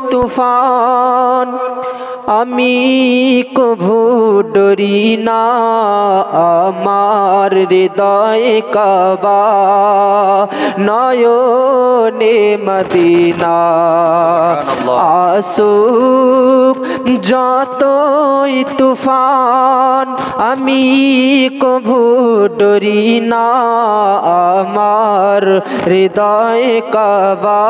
তুফান আমি কভু ডরি না, আমার হৃদয় কাবা নয়নে মদিনা। আসুক যতই তুফান আমি কভু ডরি না, আমার হৃদয় কাবা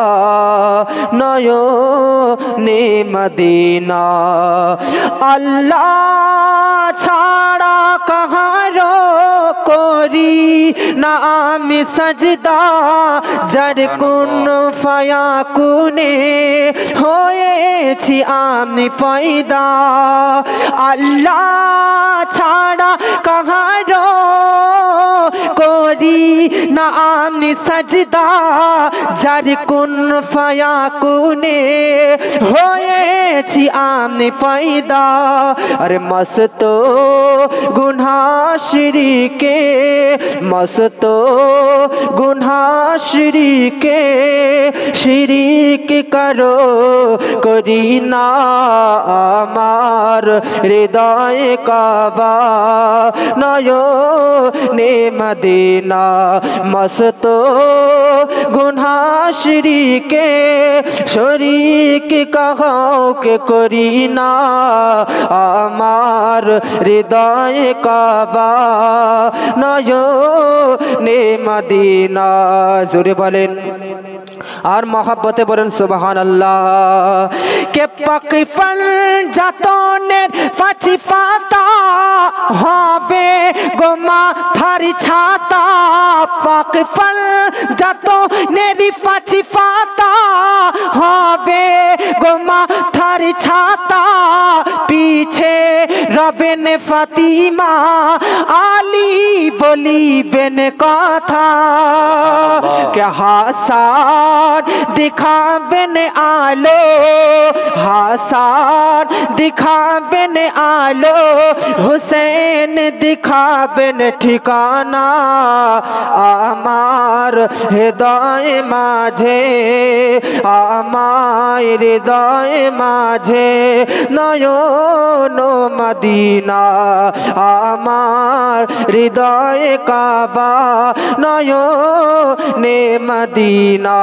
নয়নে মদিনা। আল্লাহ ছাড়া কাহারো করি না আমি সাজদা, যার কুন ফায়াকুনে হয়েছি আমি পয়দা। আল্লাহ ছাড়া কাহারো করি না আমি সাজদা, যার কুন ফায়াকুনে হয়েছি আমি পয়দা। আরে মস্ত গুনাহ শিরকে, মস্ত গুনাহ শিরকে, শিরিক করো করি না, আমার হৃদয় কাবা নয়নে মদিনা। মস্ত গুনাহ শিরকে শরীক কাউকে করি না, আমার হৃদয় কাবা নয়নে মদিনা। জোরে বলেন আর মহব্বতে বলেন সুবহানাল্লাহ। কে পাক ফল জাতনের পাঁচি পাতা হবে গোমা থারি ছাতা, পাক ফল জাতনের পাঁচি পাতা হবে গোমা থারি ছাতা। পিছে রবেন ফাতিমা আলী বলিবেন কথা, কে হাসান দিখাবেন আলো, হাসান দিখাবেন আলো, হুসেন দিখাবেন ঠিকানা। আমার হৃদয় মাঝে, আমার হৃদয় মাঝে নয়ন মদিনা, আমার হৃদয় কাবা নয়নে মদিনা।